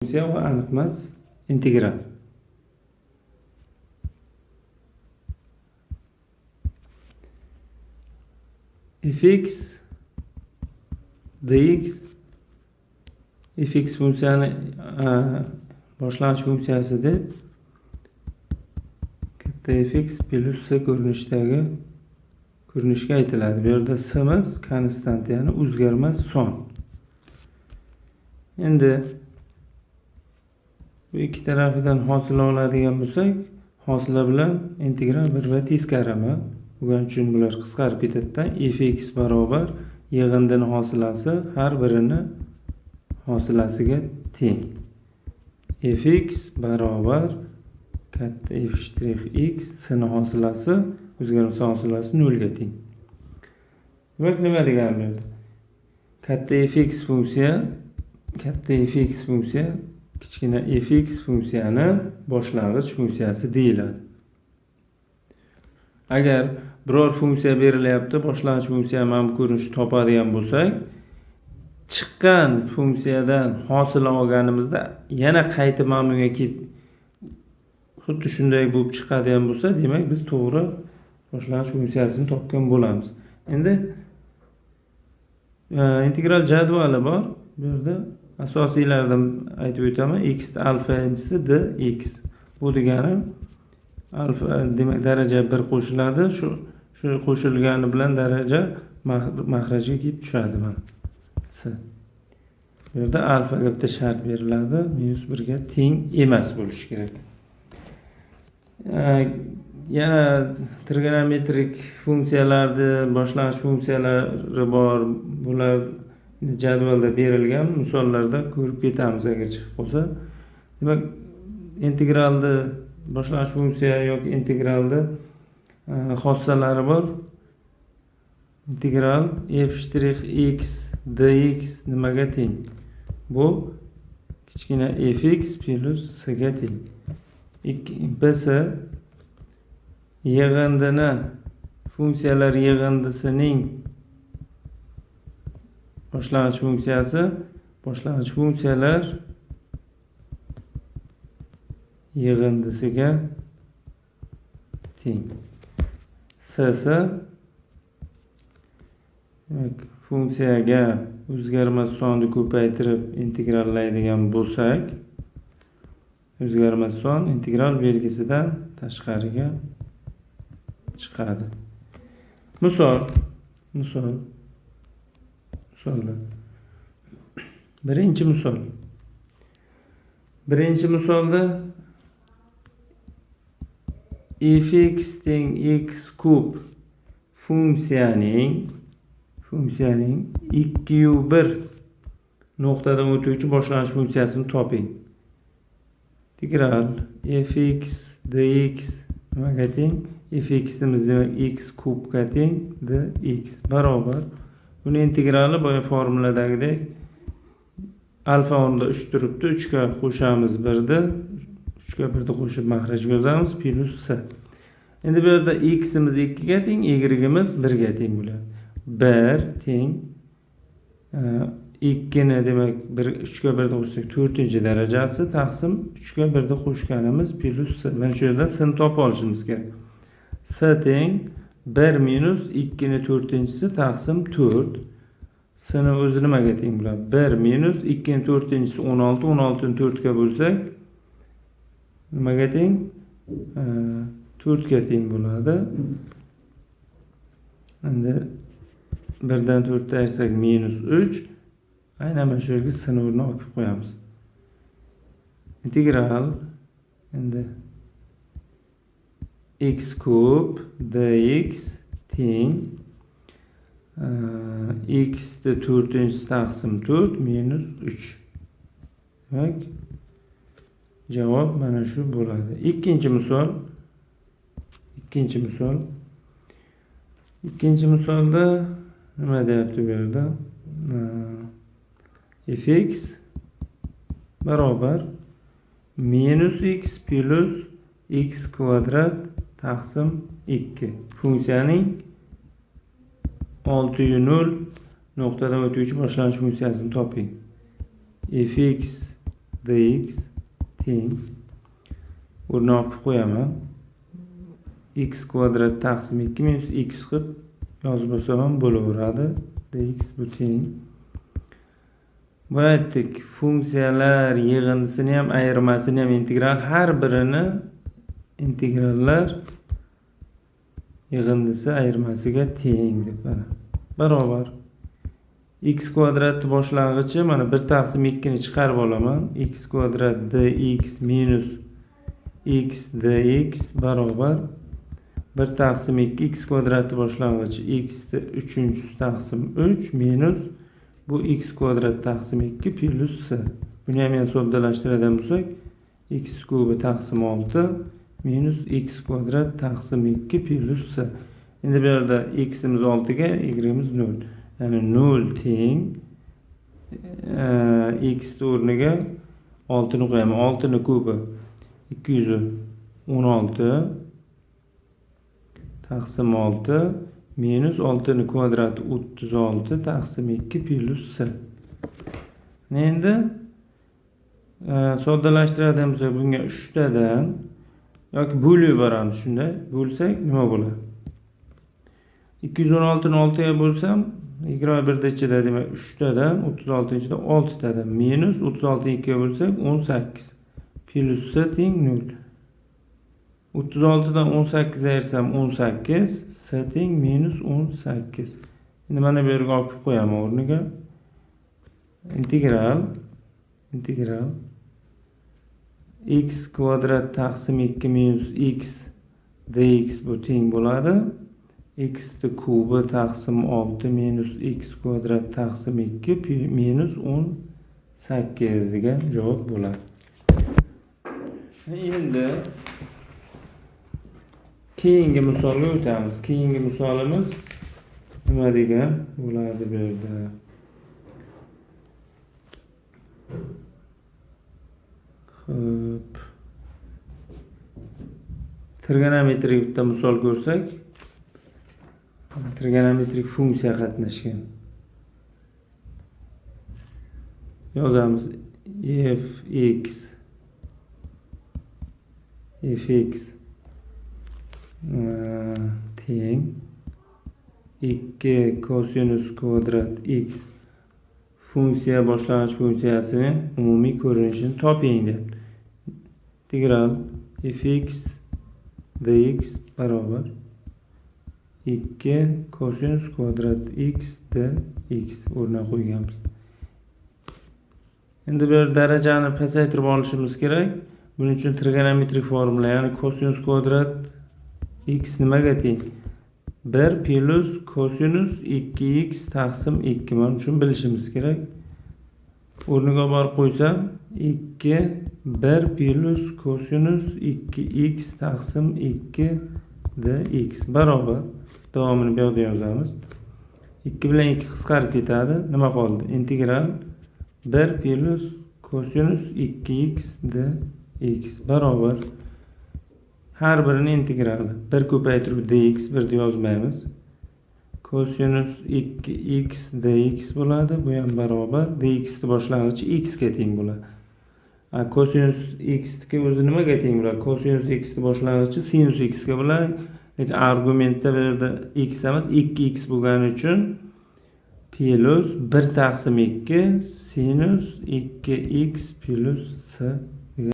funksiya va aniqmas integral. fx dx fx funksiyani boshlang'ich funksiyasi deb katta fx plus s ko'rinishga aytiladi. Bu yerda s'imiz konstant, ya'ni o'zgarmas son. Endi bu ikki tarafidan hosila oladigan bo'lsak, hosila bilan integral bir va teskarimi. Buning uchun bular qisqarib ketadidan fx barobar yig'indini hosilasi har birini hosilasiga teng. fx barobar katta f shtrix x sini hosilasi o'zgarmas hosilasi 0 ga teng. Demak, nima degani bu? Katta fx funksiya kichkina fx funksiyani boshlang'ich funksiyasi deyiladi. Agar biror funksiya berilyapti, boshlang'ich funksiya mana bu ko'rinishni topadigan bo'lsak, chiqqan funksiyadan hosila olganimizda yana qaytib mana bunga kelib xuddi shunday bo'lib chiqadigan bo'lsa, demak biz to'g'ri boshlang'ich funksiyasini topgan bo'lamiz. Endi integral jadvali bor. Bu yerda asosiylardan aytib o'taman. X alfanchisi dx. Bu degani alfa demak daraja 1 qo'shiladi. Shu qo'shilgani bilan daraja mahrajga kelib tushadi mana. S. Bu yerda alfaga bitta shart beriladi. -1 ga teng emas bo'lishi kerak. Yana trigonometrik funksiyalarni boshlang'ich funksiyalari bor. Bular jadvalda berilgan, misollarda ko'rib ketamiz agar chiqib qolsa. Demak, integralni boshlang'ich funksiya yoki integralni xossalari bor. Integral f shtrix x dx nimaga teng? Bu kichkina fx plus s ga teng. Biz yig'indini funksiyalar yig'indisining boshlang'ich funksiyalar yig'indisiga teng. Funksiyaga o'zgarmas sonni ko'paytirib integrallaydigan bo'lsak, o'zgarmas son integral belgisidan tashqariga chiqadi. Misollar. Birinchi misolda fx teng x kub funksiyaning 2/1 nuqtadan o'tuvchi boshlang'ich funksiyasini toping. Integral fx dx nimaga teng? Fximiz demak x kubga teng dx barobar. Buni integrali boya formuladagidek alfa o'rnida 3 turibdi. 3 ga qo'shamiz 1ni. 3 ga 1ni qo'shib mahrajga yozamiz plus s. Endi bu yerda ximiz 2 ga teng, y'imiz 1 ga teng bo'ladi. 1 teng 2 ni demak 3 ga 1ni qo'shsak 4-darajasi taqsim 3 ga 1ni qo'shganimiz plus s. Mana shu yerda s ni topib olishimiz kerak. S teng 1 minus 2 ni 4-si taqsim 4. S ni o'zi nimaga teng bo'ladi? 1 minus 2 ni 4-si 16, 16 ni 4 ga bo'lsak nimaga teng? 4 ga teng bo'ladi. Endi 1 dan 4 ayirsak -3. Aynan mana shu yerga s ni o'rniga olib qo'yamiz. Integral endi x kub dx teng x ni 4-si taqsim 4 minus 3. Demak, javob mana shu bo'ladi. Ikkinchi misolda nima deyapti bu yerda? Fx barobar minus x plus x kvadrat taqsim 2. Funksiyaning 6/0 nuqtadan o'tuvchi boshlang'ich funksiyasini toping. Fx dx teng o'rniga olib qo'yaman. X kvadrat taqsim 2 minus x qilib yozib bo'lsam ham bo'laveradi. Dx bu teng. Bu aytdik, funksiyalar yig'indisini ham, ayirmasini ham integral har birini integrallar yig'indisi ayirmasiga teng deb mana. Barobar x kvadrat boshlang'ichi mana 1 taqsim 2 ni chiqarib olaman. X kvadrat dx minus x dx barobar 1 taqsim 2 x kvadrat boshlang'ichi x 3 taqsim 3 minus bu x kvadrat taqsim 2 plus s. Buni ham soddalashtiradigan bo'lsak x kubi taqsim 6 minus x kvadrat taqsim 2 plus s. Endi bu yerda x'imiz 6 ga, y'imiz 0. Ya'ni 0 teng x o'rniga 6 ni qo'yaman. 6 ni kubi 216 taqsim 6 minus 6 ni kvadrati 36 taqsim 2 plus s. Endi soddalashtiradigan bo'lsak bunga 3 tadan yoki bo'lib yuboramiz. Shunday bo'lsak nima bo'ladi? 216 ni 6 ga bo'lsam 21 da ichida demak 3 tadan 36 ichida 6 tadan minus 36 ni 2 ga bo'lsak 18 plus s teng 0. 36 dan 18 ayirsam 18, s teng minus 18. Endi mana bu yerga olib qo'yaman o'rniga. Integral x kvadrat taqsim 2 minus x dx bu teng bo'ladi. X kubi taqsim 6 minus x kvadrat taqsim 2 minus 18 degan javob bo'ladi. Endi keyingi misolga o'tamiz. Keyingi misolimiz nima degan bo'ladi bu yerda? Xo'p. Trigonometrik bitta misol ko'rsak, trigonometrik funksiya qatnashgan. Yozamiz fx teng 2 kosinus kvadrat x funksiya boshlang'ich funksiyasining umumiy ko'rinishini toping deyapti. Integral fx dx barobar 2 kosinus kvadrat x dx o'rniga qo'yganmiz. Endi bu darajani pasaytirib olishimiz kerak. Buning uchun trigonometrik formula, ya'ni kosinus kvadrat x nimaga teng? 1 plus kosinus 2x taqsim 2. Mana shuni bilishimiz kerak. O'rniga borib qo'ysam 2 1 plus kosinus 2x taqsim 2 dx barobar, davomini bu yerda yozamiz. 2 bilan 2 qisqarib ketadi. Nima qoldi? Integral 1 plus kosinus 2x dx barobar har birini integrali. 1 ko'paytirib dx 1 deb yozmaymiz. Kosinus 2x dx bo'ladi. Bu ham barobar dx ni boshlang'ichi x ga teng bo'ladi. Kosinus x ga o'zi nimaga teng bo'ladi? Kosinus x ni boshlang'ichi sinus x ga bo'ladi. Lekin argumentda bu yerda x emas 2x bo'lgani uchun plus 1 taqsim 2 sinus 2x plus s